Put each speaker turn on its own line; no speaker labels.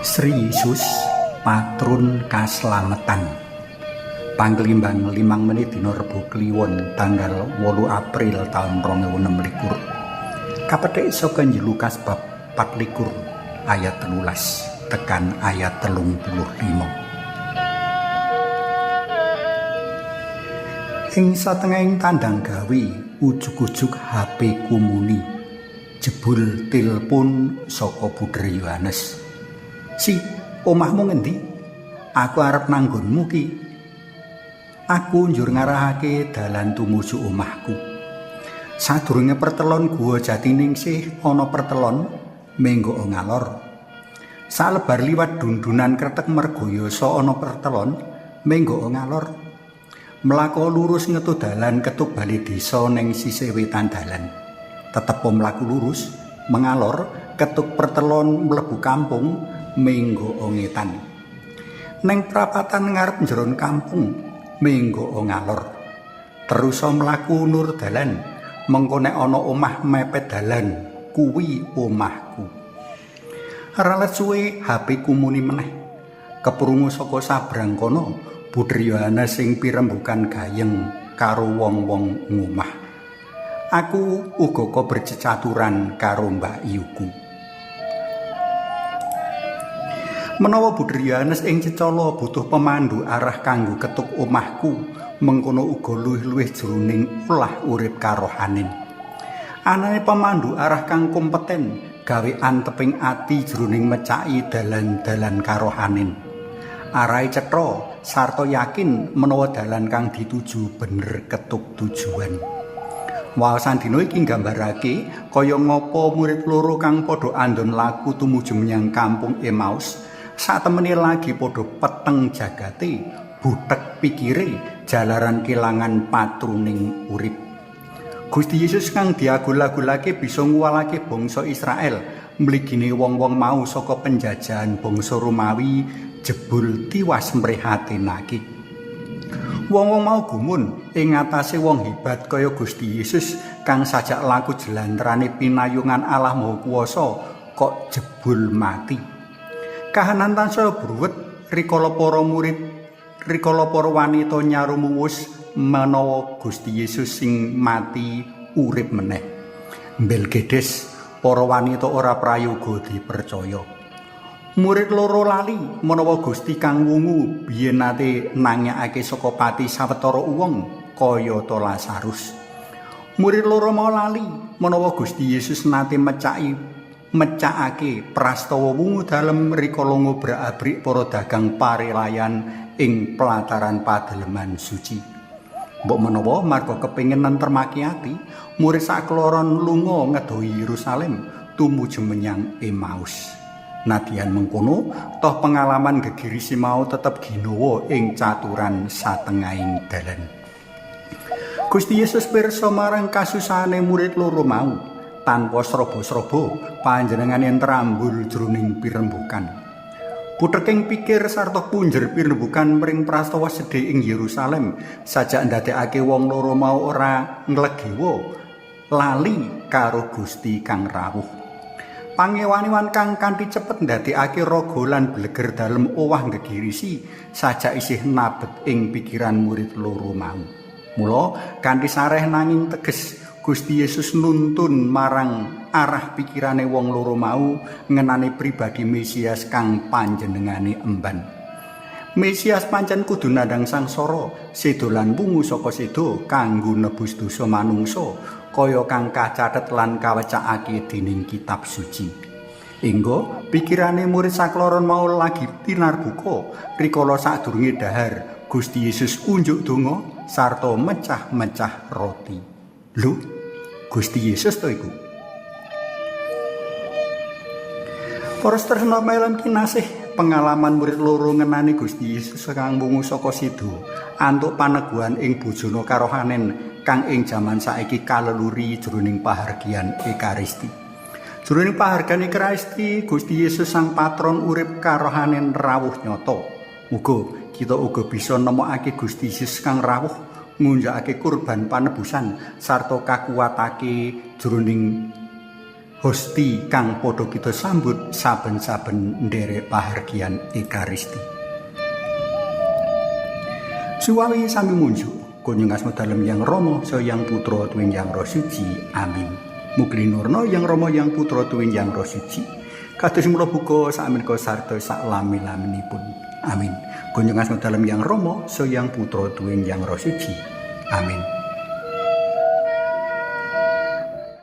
Sri Yesus patrun kaslametan. Panglimbang 5 menit dina Rebo Kliwon tanggal 8 April tahun 2026. Kapethik saka Injil Lukas bab 24 ayat 13 tekan ayat 35. Ing satengahing tandang gawe ujug-ujug HP kumuni jebul tilpun saka Budher Yohanes. Si, omahmu ngendi? Aku arep nanggonmu ki. Aku njur ngarahake dalan tumuju omahku. Sadurunge pertelon Guwa Jatiningsih ana pertelon menggo ngalor. Salebar liwat dundunan Kretek Mergayasa ana pertelon menggo ngalor. Mlaku lurus ngetu dalan ketuk bali desa ning sisih wetan dalan. Tetepo mlaku lurus mengalor ketuk pertelon mlebu kampung menggo ngetan. Neng prapatan ngarep njeron kampung menggo ngalor. Terus mlaku nur dalan mengko nek ana omah mepet dalan kuwi omahku. Ralet suwe HP kumuni meneh. Keprungu saka sabrang kono Budher Yohanes sing pirembugan gayeng karo wong-wong ngomah. Aku uga kok bercecaturan karo Mbah Iyuku. Menawa Budher Yohanes ing Cecala butuh pemandu arah kanggo ketuk omahku, mengkono uga luwih-luwih jroning ulah urip karohanen. Anane pemandu arah kang kompeten gawe anteping ati jroning mecaki dalan-dalan karohanen. Arahe cetha sarta yakin menawa dalan kang dituju bener ketuk tujuan. Wawasan dina iki nggambarake kaya ngapa murid loro kang padha andon laku tumuju menyang kampung Emmaus satemene lagi padha peteng jagate, butek pikire jalaran kelangan patruning urip. Gusti Yesus kang diagul-agulake bisa nguwalake bangsa Israel mligine wong-wong mau saka penjajahan bangsa Romawi jebul tiwas mrihatinake. Wong-wong mau gumun ing ngatasé wong hebat kaya Gusti Yesus kang sajak laku jelantrane pinayungan Allah Maha Kuwasa kok jebul mati. Kahanan tansaya bruwet rikala para murid, rikala para wanita nyarumuwus menawa Gusti Yesus sing mati urip meneh. Mbelgedes para wanita ora prayoga dipercaya. Murid loro lali menawa Gusti kang wungu biyen nate nanyakake saka pati sawetara wong kaya ta Lazarus. Murid loro mau lali menawa Gusti Yesus nate mecakake prastawa wungu dalem rikala ngobrak-abrik para dagang parelayan ing pelataran padeleman suci. Mbok menawa marga kepengin nentremake ati, murid sakloron lunga ngedohi Yerusalem tumuju menyang Emmaus. Nadyan mengkono, toh pengalaman gegirisi mau tetep ginawa ing caturan satengahing dalan. Gusti Yesus pirsa marang kasusahane murid loro mau, tanpa srobo-srobo panjenengane trambul jroning pirembugan. Puteking pikir sarta punjer pirembugan mring prastawa sedhe ing Yerusalem, sajak ndadekake wong loro mau ora nglegewa lali karo Gusti kang rawuh. Pangewan-ewan kang kanthi cepet ndadekake raga lan bleger dalem owah gegirisi sajak isih nabet ing pikiran murid loro mau. Mula kanthi sareh nanging teges Gusti Yesus nuntun marang arah pikirane wong loro mau ngenani pribadi Mesias kang panjenengane emban. Mesias pancen kudu nandhang sangsara, sedo lan wungu saka sedo kanggo nebus dosa manungsa, kaya kang kacathet lan kawecakake dening kitab suci. Enggo pikirane murid sakloron mau lagi tinarbuka rikala sadurunge dahar Gusti Yesus unjuk donga sarta mecah-mecah roti. Lho, Gusti Yesus to iku. Para tresna melon kinasih pengalaman murid loro ngenani Gusti Yesus kang wungu saka sedo antuk paneguhan ing bojone karohanen kang ing jaman saiki kaleluri jroning pahargyan Ekaristi. Jroning pahargyan Ekaristi Gusti Yesus sang patron urip karohanen rawuh nyata. Muga kita uga bisa nemokake Gusti Yesus kang rawuh ngunjakake kurban panebusan sarta kakuwatake jroning hosti kang padha kita sambut saben-saben nderek pahargyan Ekaristi. Suwawi sami munjuk kunjung asma dalem Yang Rama saya Yang Putra tuwin Yang Roh Suci. Amin. Mugi nurna Yang Rama Yang Putra tuwin Yang Roh Suci. Kados mula buka sakmenika sarta sak lami-laminipun. Amin. Kunjung asma dalem Yang Rama saya Yang Putra tuwin Yang Roh Suci. Amin.